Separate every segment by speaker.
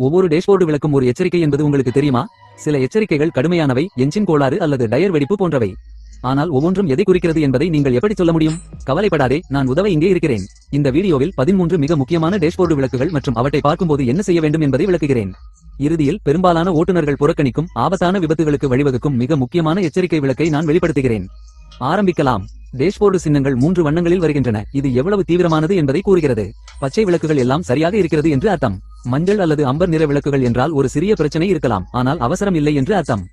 Speaker 1: ஒவ்வொரு டேஷ்போர்டு விளக்கும் ஒரு எச்சரிக்கை என்பது உங்களுக்கு தெரியுமா? சில எச்சரிக்கைகள் கடுமையானவை, என்ஜின் கோளாறு அல்லது டயர் வெடிப்பு போன்றவை. ஆனால் ஒவ்வொன்றும் எதை குறிக்கிறது என்பதை நீங்கள் எப்படி சொல்ல முடியும்? கவலைப்படாதே, நான் உதவ இங்கே இருக்கிறேன். இந்த வீடியோவில் 13 மிக முக்கியமான டேஷ்போர்டு விளக்குகள் மற்றும் அவற்றை பார்க்கும்போது என்ன செய்ய வேண்டும் என்பதை விளக்குகிறேன். இறுதியில் பெரும்பாலான ஓட்டுநர்கள் புறக்கணிக்கும் ஆபத்தான விபத்துகளுக்கு வழிவகுக்கும் மிக முக்கியமான எச்சரிக்கை விளக்கை நான் வெளிப்படுத்துகிறேன். ஆரம்பிக்கலாம். டேஷ்போர்டு சின்னங்கள் 3 வண்ணங்களில் வருகின்றன. இது எவ்வளவு தீவிரமானது என்பதை கூறுகிறது. பச்சை விளக்குகள் எல்லாம் சரியாக இருக்கிறது என்று அர்த்தம். மஞ்சள் அல்லது அம்பர் நிற விளக்குகள் என்றால் ஒரு சிறிய பிரச்சனை இருக்கலாம், ஆனால் அவசரம் இல்லை என்று அர்த்தம்.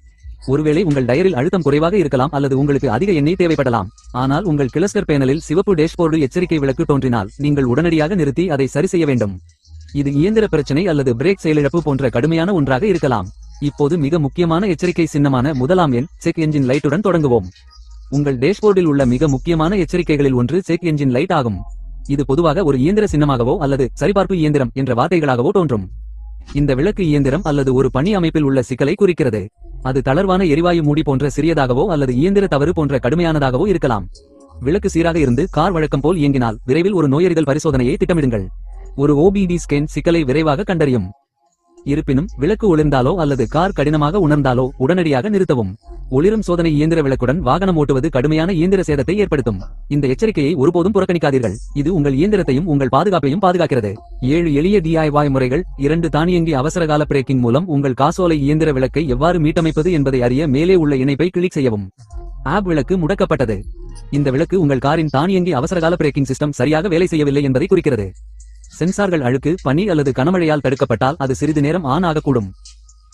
Speaker 1: ஒருவேளை உங்கள் டயரில் அழுத்தம் குறைவாக இருக்கலாம் அல்லது உங்களுக்கு அதிக எண்ணெய் தேவைப்படலாம். ஆனால் உங்கள் கிளஸ்டர் பேனலில் சிவப்பு டேஷ்போர்டு எச்சரிக்கை விளக்கு தோன்றினால் நீங்கள் உடனடியாக நிறுத்தி அதை சரி செய்ய வேண்டும். இது இயந்திர பிரச்சனை அல்லது பிரேக் செயலிழப்பு போன்ற கடுமையான ஒன்றாக இருக்கலாம். இப்போது மிக முக்கியமான எச்சரிக்கை சின்னமான முதலாம் எண் செக் என்ஜின் லைட்டுடன் தொடங்குவோம். உங்கள் டேஷ்போர்டில் உள்ள மிக முக்கியமான எச்சரிக்கைகளில் ஒன்று செக் என்ஜின் லைட் ஆகும். இது பொதுவாக ஒரு இயந்திர சின்னமாகவோ அல்லது சரிபார்ப்பு இயந்திரம் என்ற வார்த்தைகளாகவோ தோன்றும். இந்த விளக்கு இயந்திரம் அல்லது ஒரு பணி அமைப்பில் உள்ள சிக்கலை குறிக்கிறது. அது தளர்வான எரிவாயு மூடி போன்ற சிறியதாகவோ அல்லது இயந்திர தவறு போன்ற கடுமையானதாகவோ இருக்கலாம். விளக்கு சீராக இருந்து கார் வழக்கம் போல் இயங்கினால் விரைவில் ஒரு நோயறிதல் பரிசோதனையை திட்டமிடுங்கள். ஒரு OBD ஸ்கேன் சிக்கலை விரைவாக கண்டறியும். இருப்பினும் விளக்கு ஒளிர்ந்தாலோ அல்லது கார் கடினமாக உணர்ந்தாலோ உடனடியாக நிறுத்தவும். ஒளிரும் சோதனை இயந்திர விளக்குடன் வாகனம் ஓட்டுவது கடுமையான இயந்திர சேதத்தை ஏற்படுத்தும். இந்த எச்சரிக்கையை ஒருபோதும் புறக்கணிக்காதீர்கள். இது உங்கள் இயந்திரத்தையும் உங்கள் பாதுகாப்பையும் பாதுகாக்கிறது. 7 எளிய DIY முறைகள். 2 தானியங்கி அவசரகால பிரேக்கிங் மூலம் உங்கள் காசோலை இயந்திர விளக்கை எவ்வாறு மீட்டமைப்பது என்பதை அறிய மேலே உள்ள இணைப்பை கிளிக் செய்யவும். ஆப் விளக்கு முடக்கப்பட்டது. இந்த விளக்கு உங்கள் காரின் தானியங்கி அவசரகால பிரேக்கிங் சிஸ்டம் சரியாக வேலை செய்யவில்லை என்பதை குறிக்கிறது. சென்சார்கள் அழுக்கு, பனி அல்லது கனமழையால் தடுக்கப்பட்டால் அது சிறிது நேரம் ஆன் ஆகக்கூடும்.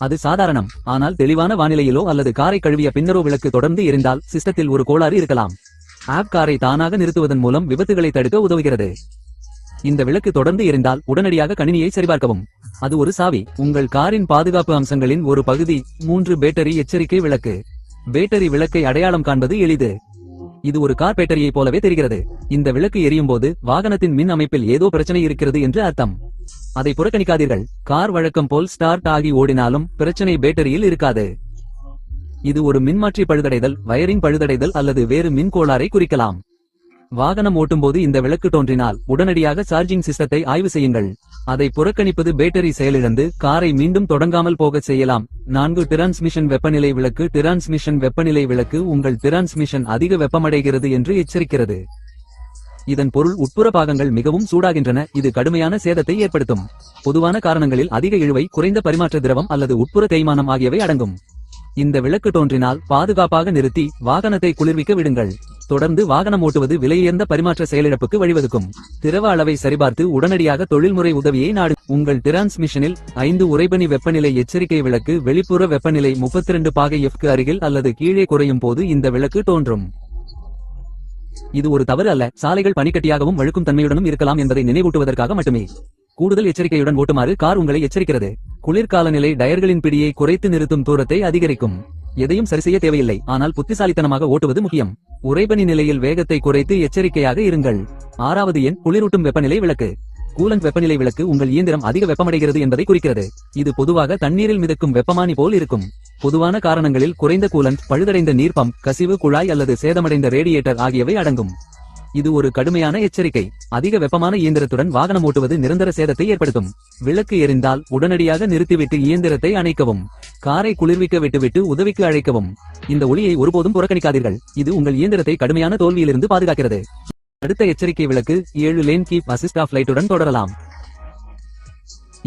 Speaker 1: அது சாதாரணம். ஆனால் தெளிவான வானிலையிலோ அல்லது காரை கழுவிய பின்னரோ விளக்கு தொடர்ந்து எரிந்தால் சிஸ்டத்தில் ஒரு கோளாறு இருக்கலாம். ஆப் காரை தானாக நிறுத்துவதன் மூலம் விபத்துகளை தடுக்க உதவுகிறது. இந்த விளக்கு தொடர்ந்து எரிந்தால் உடனடியாக கணினியை சரிபார்க்கவும். அது ஒரு சாவி. உங்கள் காரின் பாதுகாப்பு அம்சங்களின் ஒரு பகுதி. 3 பேட்டரி எச்சரிக்கை விளக்கு. பேட்டரி விளக்கை அடையாளம் காண்பது எளிது. இது ஒரு கார் பேட்டரியை போலவே தெரிகிறது. இந்த விளக்கு எரியும் போது வாகனத்தின் மின் அமைப்பில் ஏதோ பிரச்சனை இருக்கிறது என்று அர்த்தம். அதை புறக்கணிக்காதீர்கள். கார் வழக்கம் போல் ஸ்டார்ட் ஆகி ஓடினாலும் பிரச்சனை பேட்டரியில் இருக்காது. இது ஒரு மின்மாற்றி பழுதடைதல், வயரிங் பழுதடைதல் அல்லது வேறு மின் கோளாறை குறிக்கலாம். வாகனம் ஓட்டும்போது இந்த விளக்கு தோன்றினால் உடனடியாக சார்ஜிங் சிஸ்டத்தை ஆய்வு செய்யுங்கள். அதை புறக்கணிப்பது பேட்டரி செயலிழந்து காரை மீண்டும் தொடங்காமல் போகச் செய்யலாம். 4 டிரான்ஸ்மிஷன் வெப்பநிலை விளக்கு. டிரான்ஸ்மிஷன் வெப்பநிலை விளக்கு உங்கள் டிரான்ஸ்மிஷன் அதிக வெப்பமடைகிறது என்று எச்சரிக்கிறது. இதன் பொருள் உட்புற பாகங்கள் மிகவும் சூடாகின்றன. இது கடுமையான சேதத்தை ஏற்படுத்தும். பொதுவான காரணங்களில் அதிக இழுவை, குறைந்த பரிமாற்ற திரவம் அல்லது உட்புற தேய்மானம் ஆகியவை அடங்கும். இந்த விளக்கு தோன்றினால் பாதுகாப்பாக நிறுத்தி வாகனத்தை குளிர்விக்க விடுங்கள். தொடர்ந்து வாகனம் ஓட்டுவது விலையுயர்ந்த பரிமாற்ற செயலிழப்புக்கு வழிவகுக்கும். திரவ அளவை சரிபார்த்து உடனடியாக தொழில்முறை உதவியை நாடு. உங்கள் டிரான்ஸ்மிஷனில் 5 உறைபனி வெப்பநிலை எச்சரிக்கை விளக்கு. வெளிப்புற வெப்பநிலை 32 பாகை Fக்கு அருகில் அல்லது கீழே குறையும் போது இந்த விளக்கு தோன்றும். இது ஒரு தவறு அல்ல. சாலைகள் பனிக்கட்டியாகவும் வழுக்கும் தன்மையுடனும் இருக்கலாம் என்பதை நினைவூட்டுவதற்காக மட்டுமே. கூடுதல் எச்சரிக்கையுடன் ஓட்டுமாறு கார் உங்களை எச்சரிக்கிறது. குளிர்காலநிலை டயர்களின் பிடியை குறைத்து நிறுத்தும் தூரத்தை அதிகரிக்கும். எதையும் சரிசெய்ய தேவையில்லை, ஆனால் புத்திசாலித்தனமாக ஓட்டுவது முக்கியம். உறைபனி நிலையில் வேகத்தை குறைத்து எச்சரிக்கையாக இருங்கள். 6வது எண் குளிரூட்டும் வெப்பநிலை விளக்கு. கூலண்ட் வெப்பநிலை விளக்கு உங்கள் இயந்திரம் அதிக வெப்பமடைகிறது என்பதை குறிக்கிறது. இது பொதுவாக தண்ணீரில் மிதக்கும் வெப்பமானி போல் இருக்கும். பொதுவான காரணங்களில் குறைந்த கூலண்ட், பழுதடைந்த நீர் பம்ப், கசிவு குழாய் அல்லது சேதமடைந்த ரேடியேட்டர் ஆகியவை அடங்கும். இது ஒரு கடுமையான எச்சரிக்கை. அதிக வெப்பமான இயந்திரத்துடன் வாகனம் ஓட்டுவது நிரந்தர சேதத்தை ஏற்படுத்தும். விளக்கு எரிந்தால் உடனடியாக நிறுத்திவிட்டு இயந்திரத்தை அணைக்கவும். காரை குளிர்விக்க விட்டுவிட்டு உதவிக்கு அழைக்கவும். இந்த ஒளியை ஒருபோதும் புறக்கணிக்காதீர்கள். இது உங்கள் இயந்திரத்தை கடுமையான தோல்வியிலிருந்து பாதுகாக்கிறது. அடுத்த எச்சரிக்கை விளக்கு 7 லேன் கீப் அசிஸ்ட் ஆஃப் லைட்டுடன் தொடரலாம்.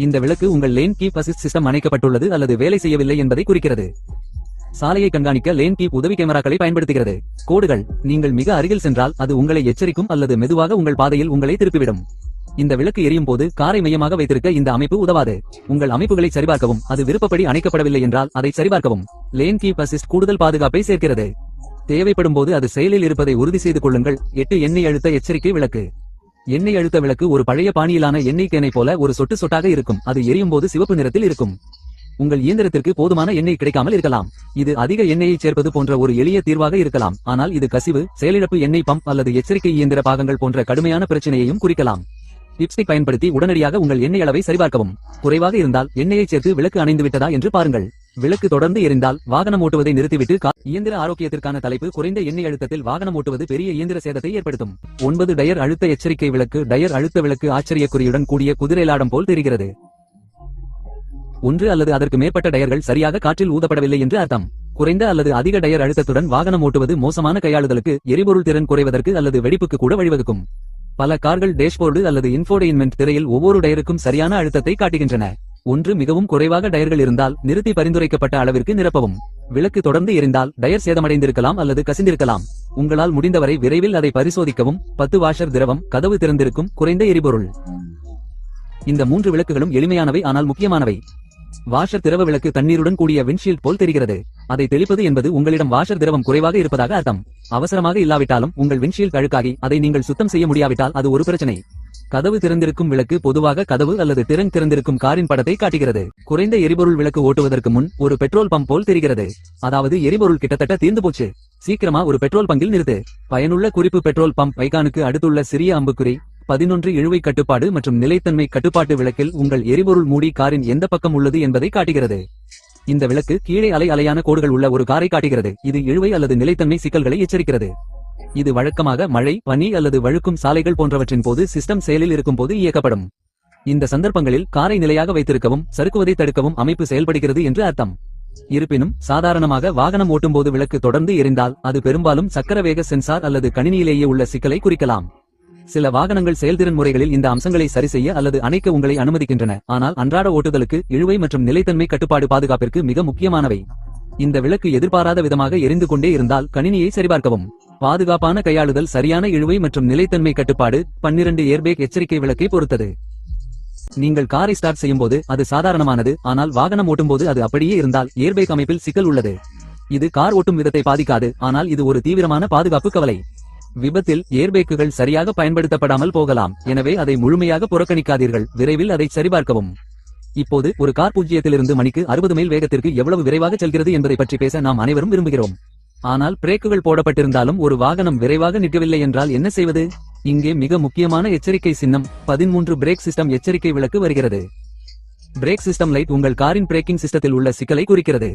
Speaker 1: இந்த விளக்கு உங்கள் லேன் கீப் அசிஸ்ட் சிஸ்டம் அணைக்கப்பட்டுள்ளது அல்லது வேலை செய்யவில்லை என்பதை குறிக்கிறது. சாலையை கண்காணிக்க லேன் கீப் உதவி கேமராக்களை பயன்படுத்துகிறது. கோடுகள். நீங்கள் மிக அருகில் சென்றால் அது உங்களை எச்சரிக்கும் அல்லது மெதுவாக உங்கள் பாதையில் உங்களை திருப்பிவிடும். இந்த விளக்கு எரியும் போது காரை மையமாக வைத்திருக்க இந்த அமைப்பு உதவாது. உங்கள் அமைப்புகளை சரிபார்க்கவும். அது விருப்பப்படி அணைக்கப்படவில்லை என்றால் அதை சரிபார்க்கவும். லேன் கீப் அசிஸ்ட் கூடுதல் பாதுகாப்பை சேர்க்கிறது. தேவைப்படும் போது அது செயலில் இருப்பதை உறுதி செய்து கொள்ளுங்கள். 8 எண்ணெய் அழுத்த எச்சரிக்கை விளக்கு. எண்ணெய் அழுத்த விளக்கு ஒரு பழைய பாணியிலான எண்ணெய் கேனை போல ஒரு சொட்டு சொட்டாக இருக்கும். அது எரியும் போது சிவப்பு நிறத்தில் இருக்கும். உங்கள் இயந்திரத்திற்கு போதுமான எண்ணெய் கிடைக்காமல் இருக்கலாம். இது அதிக எண்ணெயை சேர்ப்பது போன்ற ஒரு எளிய தீர்வாக இருக்கலாம், ஆனால் இது கசிவு, செயலிழப்பு எண்ணெய் பம்ப் அல்லது எச்சரிக்கை இயந்திர பாகங்கள் போன்ற கடுமையான பிரச்சனையையும் குறிக்கலாம். டிப்ஸ்டிக் பயன்படுத்தி உடனடியாக உங்கள் எண்ணெய் அளவை சரிபார்க்கவும். குறைவாக இருந்தால் எண்ணெயை சேர்த்து விளக்கு அணைந்து விட்டதா என்று பாருங்கள். விளக்கு தொடர்ந்து எரிந்தால் வாகனம் ஓட்டுவதை நிறுத்திவிட்டு இயந்திர ஆரோக்கியத்திற்கான தலைப்பு. குறைந்த எண்ணெய் அழுத்தத்தில் வாகனம் ஓட்டுவது பெரிய இயந்திர சேதத்தை ஏற்படுத்தும். 9 டயர் அழுத்த எச்சரிக்கை விளக்கு. டயர் அழுத்த விளக்கு ஆச்சரியக்குறியுடன் கூடிய குதிரைலாடம் போல் தெரிகிறது. ஒன்று அல்லது அதற்கு மேற்பட்ட டயர்கள் சரியாக காற்றில் ஊதப்படவில்லை என்று அர்த்தம். குறைந்த அல்லது அதிக டயர் அழுத்தத்துடன் வாகனம் ஓட்டுவது மோசமான கையாளுதலுக்கு, எரிபொருள் திறன் குறைவதற்கு அல்லது வெடிப்புக்கு கூட வழிவகுக்கும். பல கார்கள் டேஷ்போர்டு அல்லது இன்ஃபோடெயின்மென்ட் திரையில் ஒவ்வொரு டயருக்கும் சரியான அழுத்தத்தை காட்டுகின்றன. ஒன்று மிகவும் குறைவாக டயர்கள் இருந்தால் நிறுத்தி பரிந்துரைக்கப்பட்ட அளவிற்கு நிரப்பவும். விளக்கு தொடர்ந்து எரிந்தால் டயர் சேதமடைந்திருக்கலாம் அல்லது கசிந்திருக்கலாம். உங்களால் முடிந்தவரை விரைவில் அதை பரிசோதிக்கவும். 10 வாஷர் திரவம், கதவு திறந்திருக்கும், குறைந்த எரிபொருள். இந்த 3 விளக்குகளும் எளிமையானவை ஆனால் முக்கியமானவை. வாஷர் திரவ விளக்கு தண்ணீருடன் கூடிய விண்ட்ஷீல்ட் போல் தெரிகிறது. அதை தெளிப்பது என்பது உங்களிடம் வாஷர் திரவம் குறைவாக இருப்பதாக அர்த்தம். அவசரமாக இல்லாவிட்டாலும் உங்கள் விண்ட்ஷீல்ட் அழுக்காகி அதை நீங்கள் சுத்தம் செய்ய முடியாவிட்டால் அது ஒரு பிரச்சனை. கதவு திறந்திருக்கும் விளக்கு பொதுவாக கதவு அல்லது திறன் திறந்திருக்கும் காரின் படத்தை காட்டுகிறது. குறைந்த எரிபொருள் விளக்கு ஓட்டுவதற்கு முன் ஒரு பெட்ரோல் பம்ப் போல் தெரிகிறது. அதாவது எரிபொருள் கிட்டத்தட்ட தீர்ந்து போச்சு, சீக்கிரமா ஒரு பெட்ரோல் பங்கில் நிறுத்து. பயனுள்ள குறிப்பு: பெட்ரோல் பம்ப் ஐகானுக்கு அடுத்துள்ள சிறிய அம்புக்குறி. 11 இழுவை கட்டுப்பாடு மற்றும் நிலைத்தன்மை கட்டுப்பாட்டு விளக்கில் உங்கள் எரிபொருள் மூடி காரின் எந்த பக்கம் உள்ளது என்பதை காட்டுகிறது. இந்த விளக்கு கீழே அலையான கோடுகள் உள்ள ஒரு காரை காட்டுகிறது. இது இழுவை அல்லது நிலைத்தன்மை சிக்கல்களை எச்சரிக்கிறது. இது வழக்கமாக மழை, பனி அல்லது வழுக்கும் சாலைகள் போன்றவற்றின் போது சிஸ்டம் செயலில் இருக்கும் போது இயக்கப்படும். இந்த சந்தர்ப்பங்களில் காரை நிலையாக வைத்திருக்கவும் சறுக்குவதை தடுக்கவும் அமைப்பு செயல்படுகிறது என்று அர்த்தம். இருப்பினும் சாதாரணமாக வாகனம் ஓட்டும்போது விளக்கு தொடர்ந்து எரிந்தால் அது பெரும்பாலும் சக்கரவேக சென்சார் அல்லது கணினியிலேயே உள்ள சிக்கலை குறிக்கலாம். சில வாகனங்கள் செயல்திறன் முறைகளில் இந்த அம்சங்களை சரிசெய்ய அல்லது அணைக்க உங்களை அனுமதிக்கின்றன. ஆனால் அன்றாட ஓட்டுதலுக்கு இழுவை மற்றும் நிலைத்தன்மை கட்டுப்பாடு பாதுகாப்பிற்கு மிக முக்கியமானவை. இந்த விளக்கு எதிர்பாராத விதமாக எரிந்து கொண்டே இருந்தால் கணினியை சரிபார்க்கவும். பாதுகாப்பான கையாளுதல்: சரியான இழுவை மற்றும் நிலைத்தன்மை கட்டுப்பாடு. 12 ஏர்பேக் எச்சரிக்கை விளக்கை பொறுத்தது. நீங்கள் காரை ஸ்டார்ட் செய்யும்போது அது சாதாரணமானது, ஆனால் வாகனம் ஓட்டும்போது அது அப்படியே இருந்தால் ஏர்பேக் அமைப்பில் சிக்கல் உள்ளது. இது கார் ஓட்டும் விதத்தை பாதிக்காது, ஆனால் இது ஒரு தீவிரமான பாதுகாப்பு கவலை. விபத்தில் ஏர்பேக்குகள் சரியாக பயன்படுத்தப்படாமல் போகலாம், எனவே அதை முழுமையாக புறக்கணிக்காதீர்கள். விரைவில் அதை சரிபார்க்கவும். இப்போது ஒரு கார் 0 மணிக்கு 60 மைல் வேகத்திற்கு எவ்வளவு விரைவாக செல்கிறது என்பதை பற்றி பேச நாம் அனைவரும் விரும்புகிறோம். ஆனால் பிரேக்குகள் போடப்பட்டிருந்தாலும் ஒரு வாகனம் விரைவாக நிற்கவில்லை என்றால் என்ன செய்வது? இங்கே மிக முக்கியமான எச்சரிக்கை சின்னம்: 13 பிரேக் சிஸ்டம் எச்சரிக்கை விளக்கு வருகிறது. பிரேக் சிஸ்டம் லைட் உங்கள் காரின் பிரேக்கிங் சிஸ்டத்தில் உள்ள சிக்கலை குறிக்கிறது.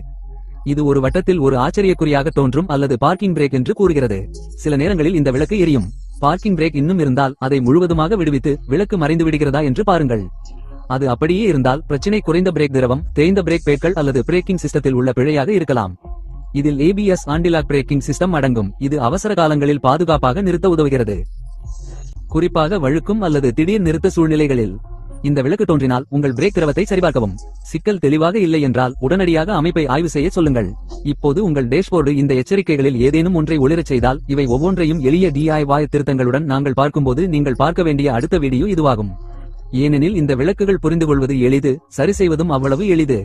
Speaker 1: இது ஒரு வட்டத்தில் ஒரு ஆச்சரியக்குறியாக தோன்றும் அல்லது பார்க்கிங் பிரேக் என்று கூறுகிறது. சில நேரங்களில் இந்த விளக்கு எரியும். பார்க்கிங் பிரேக் இன்னும் இருந்தால் அதை முழுவதுமாக விடுவித்து விளக்கு மறைந்து விடுகிறதா என்று பாருங்கள். அது அப்படியே இருந்தால் பிரச்சினை குறைந்த பிரேக் திரவம், தேய்ந்த பிரேக் பேட்கள் அல்லது பிரேக்கிங் சிஸ்டத்தில் உள்ள பிழையாக இருக்கலாம். இதில் ABS ஆன்டிலாக் பிரேக்கிங் சிஸ்டம் அடங்கும். இது அவசர காலங்களில் பாதுகாப்பாக நிறுத்த உதவுகிறது, குறிப்பாக வழுக்கும் அல்லது திடீர் நிறுத்த சூழ்நிலைகளில். இந்த விளக்கு தோன்றினால் உங்கள் பிரேக் திரவத்தை சரிபார்க்கவும். சிக்கல் தெளிவாக இல்லை என்றால் உடனடியாக அமைப்பை ஆய்வு செய்ய சொல்லுங்கள். இப்போது உங்கள் டேஷ்போர்டு இந்த எச்சரிக்கைகளில் ஏதேனும் ஒன்றை ஒளிரச் செய்தால், இவை ஒவ்வொன்றையும் எளிய DIY திருத்தங்களுடன் நாங்கள் பார்க்கும்போது நீங்கள் பார்க்க வேண்டிய அடுத்த வீடியோ இதுவாகும். ஏனெனில் இந்த விளக்குகள் புரிந்துகொள்வது எளிது, சரி செய்வதும் அவ்வளவு எளிது.